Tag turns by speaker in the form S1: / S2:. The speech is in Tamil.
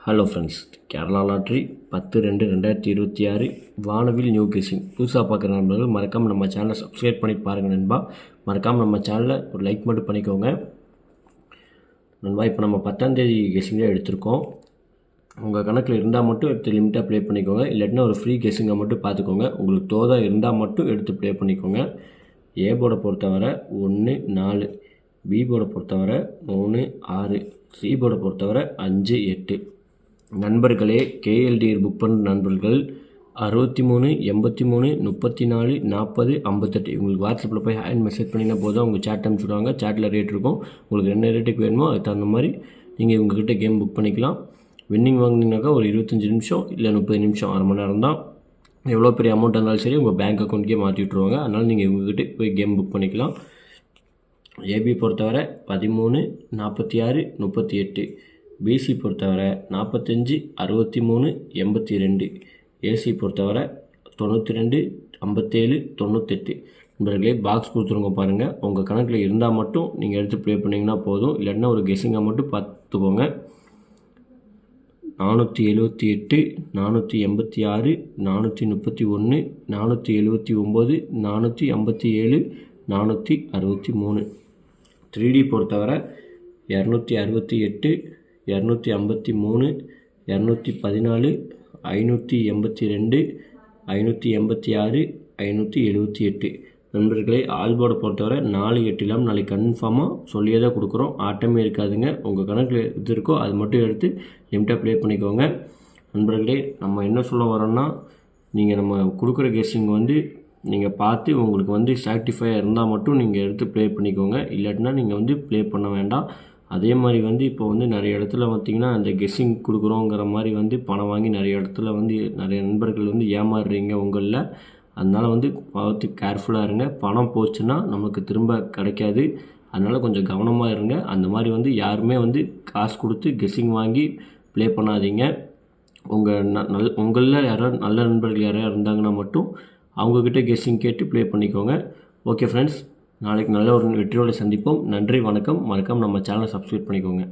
S1: ஹலோ ஃப்ரெண்ட்ஸ், கேரளா லாட்ரி 10/2/2026 வானவில் நியூ கெஸ்ஸிங் புதுசாக பார்க்குற நண்பர்கள் மறக்காமல் நம்ம சேனலை சப்ஸ்கிரைப் பண்ணி பாருங்கள் நண்பா. மறக்காமல் நம்ம சேனலை ஒரு லைக் மட்டும் பண்ணிக்கோங்க நண்பா. இப்போ நம்ம 10ஆம் தேதி கெஸ்ஸிங்காக எடுத்திருக்கோம். உங்கள் கணக்கில் இருந்தால் மட்டும் எடுத்து லிமிட்டாக ப்ளே பண்ணிக்கோங்க, இல்லாட்டினா ஒரு ஃப்ரீ கெஸ்ஸிங்கை மட்டும் பார்த்துக்கோங்க. உங்களுக்கு தோதாக இருந்தால் மட்டும் எடுத்து ப்ளே பண்ணிக்கோங்க. ஏ போர்டை பொறுத்தவரை 1 4, பி போர்டை பொறுத்தவரை 3 6, சி போர்டை பொறுத்தவரை 5 8. நண்பர்களே, கேஎல்டிஆர் புக் பண்ணுற நண்பர்கள் 63 83 34 40 58 உங்களுக்கு வாட்ஸ்அப்பில் போய் ஹேண்ட் மெசேஜ் பண்ணிங்கன்னா போதும். உங்கள் சேட் அனுப்பிச்சுடுவாங்க. சேட்டில் ரேட் இருக்கும். உங்களுக்கு என்ன ரேட்டுக்கு வேணுமோ அதுக்கு தகுந்த மாதிரி நீங்கள் இவங்ககிட்ட கேம் புக் பண்ணிக்கலாம். வின்னிங் வாங்கினீங்கனாக்கா ஒரு 25 நிமிஷம் இல்லை 30 நிமிஷம், அரை மணி நேரம் தான். எவ்வளோ பெரிய அமௌண்ட் இருந்தாலும் சரி உங்கள் பேங்க் அக்கௌண்ட்டுக்கே மாற்றி விட்ருவாங்க. அதனால் நீங்கள் இவங்ககிட்ட போய் கேம் புக் பண்ணிக்கலாம். ஏபி பொறுத்தவரை 13 46 38, பிசி பொறுத்தவரை 45 63 82, ஏசி பொறுத்தவரை 92 57 98. நண்பர்களே, பாக்ஸ் கொடுத்துருங்க பாருங்கள். உங்கள் கணக்கில் இருந்தால் மட்டும் நீங்கள் எடுத்து ப்ளே பண்ணிங்கன்னா போதும், இல்லைன்னா ஒரு கெஸ்ஸிங்கை மட்டும் பார்த்துக்கோங்க. 478 486 431 479 457 463. 3D பொறுத்தவரை 268 253 214 582 586 578. நண்பர்களே, ஆல்போர்டை பொறுத்தவரை 4 8 இல்லாமல் நாளைக்கு கன்ஃபார்மாக சொல்லியே தான் கொடுக்குறோம். ஆட்டமே இருக்காதுங்க. உங்கள் கணக்கில் இது இருக்கோ அது மட்டும் எடுத்து லிமிட்டாக ப்ளே பண்ணிக்கோங்க. நண்பர்களே, நம்ம என்ன சொல்ல வரோன்னா, நீங்கள் நம்ம கொடுக்குற கெஸ்ஸிங் நீங்கள் பார்த்து உங்களுக்கு சாட்டிஸ்ஃபையாக இருந்தால் மட்டும் நீங்கள் எடுத்து ப்ளே பண்ணிக்கோங்க, இல்லாட்டினா நீங்கள் ப்ளே பண்ண வேண்டாம். அதே மாதிரி இப்போ நிறைய இடத்துல பார்த்திங்கன்னா அந்த கெஸ்ஸிங் கொடுக்குறோங்கிற மாதிரி பணம் வாங்கி நிறைய இடத்துல நிறைய நண்பர்கள் ஏமாறுறீங்க உங்களில். அதனால் பார்த்து கேர்ஃபுல்லாக இருங்க. பணம் போச்சுன்னா நமக்கு திரும்ப கிடைக்காது. அதனால் கொஞ்சம் கவனமாக இருங்க. அந்த மாதிரி யாருமே காசு கொடுத்து கெஸ்ஸிங் வாங்கி ப்ளே பண்ணாதீங்க. உங்களில் யாராவது நல்ல நண்பர்கள் யாராவது இருந்தாங்கன்னா மட்டும் அவங்கக்கிட்ட கெஸ்ஸிங் கேட்டு ப்ளே பண்ணிக்கோங்க. ஓகே ஃப்ரெண்ட்ஸ், நாளைக்கு நல்ல ஒரு வெற்றியோடு சந்திப்போம். நன்றி, வணக்கம். மறக்காமல் நம்ம சேனலை சப்ஸ்கிரைப் பண்ணிக்கோங்க.